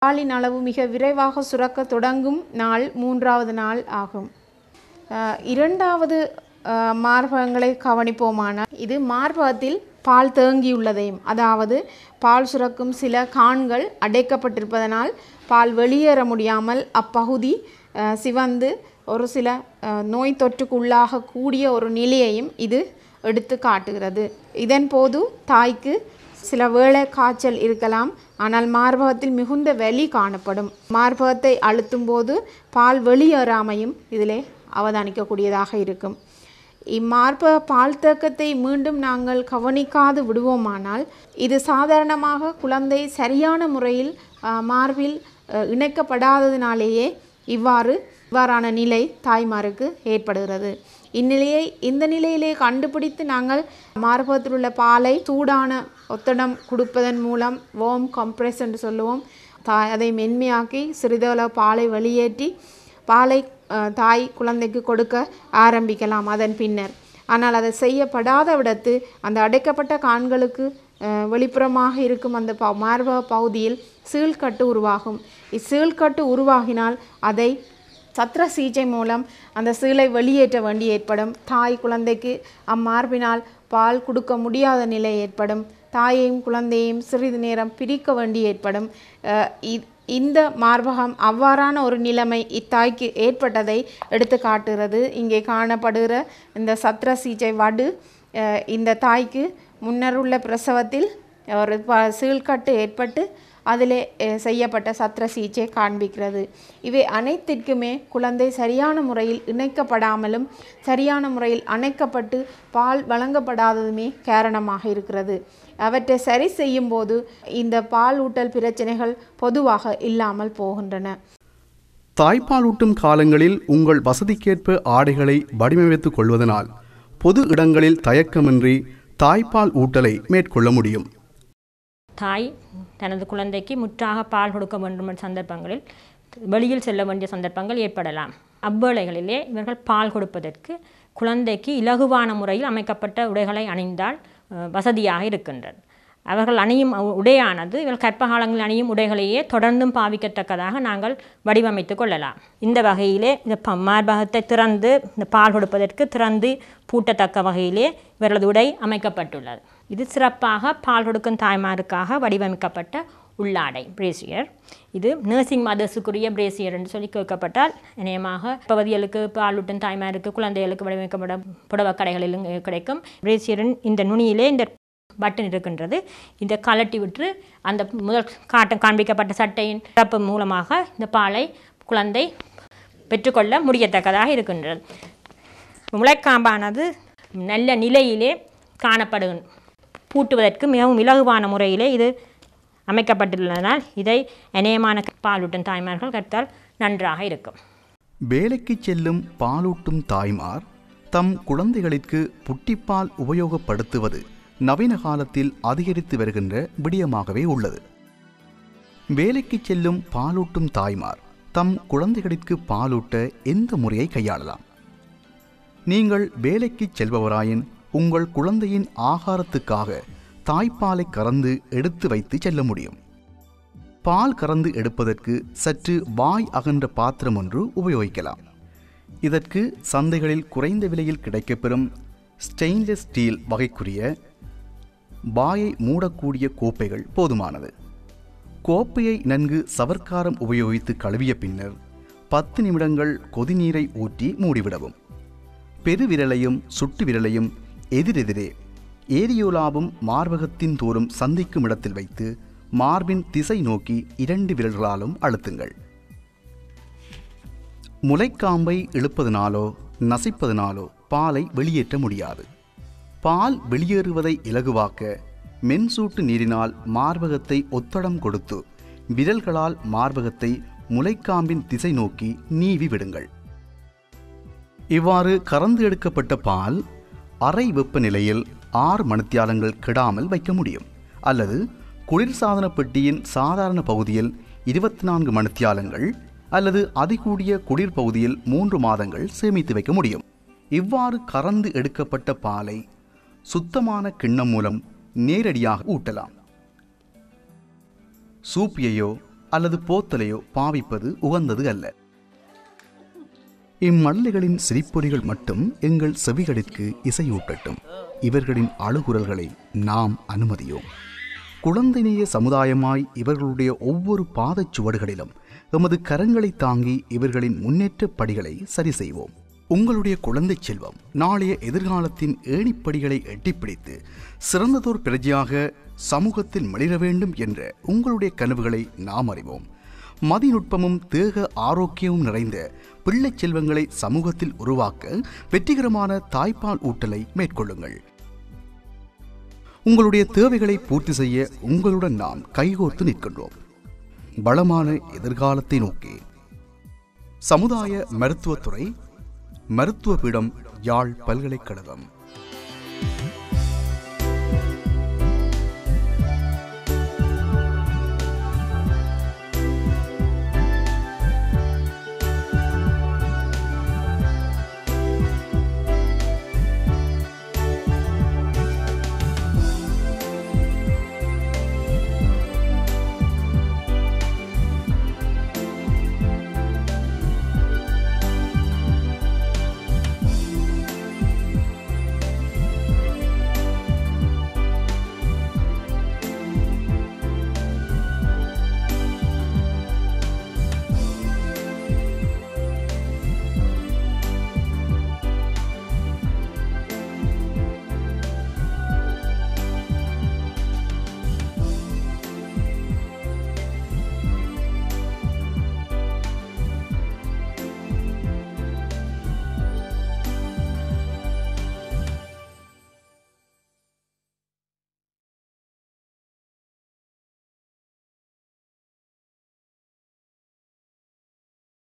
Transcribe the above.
பாலின் அளவு மிக விரைவாக சுரக்க தொடங்கும் நாள் 3வது நாள் ஆகும். 2வது மார்பகங்களை கவனிப்போமானால் இது மார்பகத்தில் பால் தேங்கியுள்ளதையும், அதாவது பால் சுரக்கும் சில கான்கள் அடைக்கப்பட்டிருப்பதனால் பால் வெளியேற முடியாமல் அப்பகுதி சிவந்து ஒரு சில நோய் தொற்றுக்குள்ளாக கூடிய ஒரு நிலையையும் இது எடுத்து காட்டுகிறது. இதன் போது தாய்க்கு சில வேளை காய்ச்சல் இருக்கலாம், ஆனால் மார்பகத்தில் மிகுந்த வலி காணப்படும். மார்பகத்தை அழுத்தும் போது பால் வெளியேறாமையும் இதிலே அவதானிக்கக்கூடியதாக இருக்கும். இம்மார்பக பால் தேக்கத்தை மீண்டும் நாங்கள் கவனிக்காது விடுவோமானால் இது சாதாரணமாக குழந்தை சரியான முறையில் மார்பில் இணைக்கப்படாததினாலேயே இவ்வாறான நிலை தாய்மாருக்கு ஏற்படுகிறது. இந்த நிலையிலே கண்டுபிடித்து நாங்கள் மார்பகத்தில் உள்ள பாலை சூடான ஒத்தடம் கொடுப்பதன் மூலம் வார்ம் கம்ப்ரெஸ் என்று சொல்லுவோம். அதை மென்மையாக்கி சிறிதளவு பாலை வெளியேற்றி பாலை தாய் குழந்தைக்கு கொடுக்க ஆரம்பிக்கலாம் அதன் பின்னர். ஆனால் அதை செய்யப்படாத விடத்து அந்த அடைக்கப்பட்ட கான்களுக்கு வெளிப்புறமாக இருக்கும் அந்த மார்பக பகுதியில் சீழ்கட்டு உருவாகும். இச்சீழ்கட்டு உருவாகினால் அதை சத்திர சிகிச்சை மூலம் அந்த சீலை வெளியேற்ற வேண்டி ஏற்படும். தாய் குழந்தைக்கு அம்மார்பினால் பால் கொடுக்க முடியாத நிலை ஏற்படும். தாயையும் குழந்தையையும் சிறிது நேரம் பிரிக்க வேண்டி ஏற்படும். இந்த மார்பகம் அவ்வாறான ஒரு நிலைமை இத்தாய்க்கு ஏற்பட்டதை எடுத்து காட்டுகிறது. இங்கே காணப்படுகிற இந்த சத்திர சிகிச்சை வடு இந்த தாய்க்கு முன்னர் உள்ள பிரசவத்தில் ஒரு சீழ்கட்டு ஏற்பட்டு அதிலே செய்யப்பட்ட சத்திர சிகிச்சை காண்பிக்கிறது. இவை அனைத்திற்குமே குழந்தை சரியான முறையில் இணைக்கப்படாமலும் சரியான முறையில் அணைக்கப்பட்டு பால் வழங்கப்படாததுமே காரணமாக இருக்கிறது. அவற்றை சரி செய்யும் போது இந்த பால் ஊட்டல் பிரச்சனைகள் பொதுவாக இல்லாமல் போகின்றன. தாய்ப்பால் ஊட்டும் காலங்களில் உங்கள் வசதிக்கேற்ப ஆடைகளை வடிவமைத்துக் கொள்வதனால் பொது இடங்களில் தயக்கமின்றி தாய்ப்பால் ஊட்டலை மேற்கொள்ள முடியும். தாய் தனது குழந்தைக்கு முற்றாக பால் கொடுக்க வேண்டும் என்ற சந்தர்ப்பங்களில் வெளியில் செல்ல வேண்டிய சந்தர்ப்பங்கள் ஏற்படலாம். அவ்வேளைகளிலே இவர்கள் பால் கொடுப்பதற்கு குழந்தைக்கு இலகுவான முறையில் அமைக்கப்பட்ட உடைகளை அணிந்தால் வசதியாக இருக்கின்றது. அவர்கள் அணியும் உடையானது இவர்கள் கற்ப காலங்களில் அணியும் உடைகளையே தொடர்ந்தும் பாவிக்கத்தக்கதாக நாங்கள் வடிவமைத்து கொள்ளலாம். இந்த வகையிலே இந்த மார்பகத்தை திறந்து இந்த பால் கொடுப்பதற்கு திறந்து பூட்டத்தக்க வகையிலே இவர்களது உடை அமைக்கப்பட்டுள்ளது. இது சிறப்பாக பால் கொடுக்கும் தாய்மாருக்காக வடிவமைக்கப்பட்ட உள்ளாடை பிரேசியர். இது நர்சிங் மதர்ஸுக்குரிய பிரேசியர் என்று சொல்லி கேட்கப்பட்டால் இணையமாக பகுதிகளுக்கு பாலூட்டும் தாய்மாருக்கு குழந்தைகளுக்கு வடிவமைக்கப்பட்ட புடவை கடைகளிலும் கிடைக்கும். பிரேசியரின் இந்த நுனியிலே இந்த பட்டன் இருக்கின்றது. இந்த கலட்டி விட்டு அந்த முதல் காண்பிக்கப்பட்ட சட்டையின் திறப்பு மூலமாக இந்த பாலை குழந்தை பெற்றுக்கொள்ள முடியத்தக்கதாக இருக்கின்றது. முளைக்காம்பானது நல்ல நிலையிலே காணப்படும். பூட்டுவதற்கு மிகவும் இலகுவான முறையிலே இது அமைக்கப்பட்டுள்ளதனால் இதை இணையமான பாலூட்டும் தாய்மார்கள் கற்றால் நன்றாக இருக்கும். வேலைக்கு செல்லும் பாலூட்டும் தாய்மார் தம் குழந்தைகளுக்கு புட்டிப்பால் உபயோகப்படுத்துவது நவீன காலத்தில் அதிகரித்து வருகின்ற விடயமாகவே உள்ளது. வேலைக்கு செல்லும் பாலூட்டும் தாய்மார் தம் குழந்தைகளுக்கு பாலூட்ட எந்த முறையை கையாளலாம்? நீங்கள் வேலைக்கு செல்பவராயின் உங்கள் குழந்தையின் ஆகாரத்துக்காக தாய்ப்பாலை கறந்து எடுத்து வைத்து செல்ல முடியும். பால் கறந்து எடுப்பதற்கு சற்று வாய் அகன்ற பாத்திரம் ஒன்று உபயோகிக்கலாம். இதற்கு சந்தைகளில் குறைந்த விலையில் கிடைக்கப்பெறும் ஸ்டெயின்லெஸ் ஸ்டீல் வகைக்குரிய வாயை மூடக்கூடிய கோப்பைகள் போதுமானது. கோப்பையை நன்கு சவர்க்காரம் உபயோகித்து கழுவிய பின்னர் 10 நிமிடங்கள் கொதிநீரை ஊற்றி மூடிவிடவும். பெருவிரலையும் சுட்டு விரலையும் எதிரெதிரே ஏரியோலாவும் மார்பகத்தின் தோறும் சந்திக்கும் இடத்தில் வைத்து மார்பின் திசை நோக்கி 2 விரல்களாலும் அழுத்துங்கள். முளைக்காம்பை இழுப்பதனாலோ நசிப்பதனாலோ பாலை வெளியேற்ற முடியாது. பால் வெளியேறுவதை இலகுவாக்க மென்சூட்டு நீரினால் மார்பகத்தை ஒத்தடம் கொடுத்து விரல்களால் மார்பகத்தை முளைக்காம்பின் திசை நோக்கி நீவி விடுங்கள். இவ்வாறு கறந்து எடுக்கப்பட்ட பால் அறை வெப்பநிலையில் 6 மணித்தியாலங்கள் கெடாமல் வைக்க முடியும். அல்லது குளிர்சாதன பெட்டியின் சாதாரண பகுதியில் 24 மணித்தியாலங்கள் அல்லது அதிகூடிய குளிர் பகுதியில் 3 மாதங்கள் சேமித்து வைக்க முடியும். இவ்வாறு கறந்து எடுக்கப்பட்ட பாலை சுத்தமான கிண்ணம் மூலம் நேரடியாக ஊட்டலாம். சூப்பியையோ அல்லது போத்தலையோ பாவிப்பது உகந்தது அல்ல. இம்மழலைகளின் சிரிப்பொலிகள் மட்டும் எங்கள் செவிகளிற்கு இசையூட்டட்டும். இவர்களின் அழுகுரல்களை நாம் அனுமதியோம். குழந்தைநேய சமுதாயமாய் இவர்களுடைய ஒவ்வொரு பாதச் சுவடுகளிலும் எமது கரங்களை தாங்கி இவர்களின் முன்னேற்ற படிகளை சரி செய்வோம். உங்களுடைய குழந்தை செல்வம் நாளைய எதிர்காலத்தின் ஏணிப்படிகளை எட்டிப்பிடித்து சிறந்ததோர் பிரஜையாக சமூகத்தில் மிளிர வேண்டும் என்ற உங்களுடைய கனவுகளை நாம் அறிவோம். மதிநுட்பமும் தேக ஆரோக்கியமும் நிறைந்த பிள்ளை செல்வங்களை சமூகத்தில் உருவாக்க வெற்றிகரமான தாய்ப்பால் ஊட்டலை மேற்கொள்ளுங்கள். உங்களுடைய தேவைகளை பூர்த்தி செய்ய உங்களுடன் நாம் கைகோர்த்து நிற்கின்றோம். வளமான எதிர்காலத்தை நோக்கி. சமுதாய மருத்துவத்துறை, மருத்துவ பீடம், யாழ் பல்கலைக்கழகம்.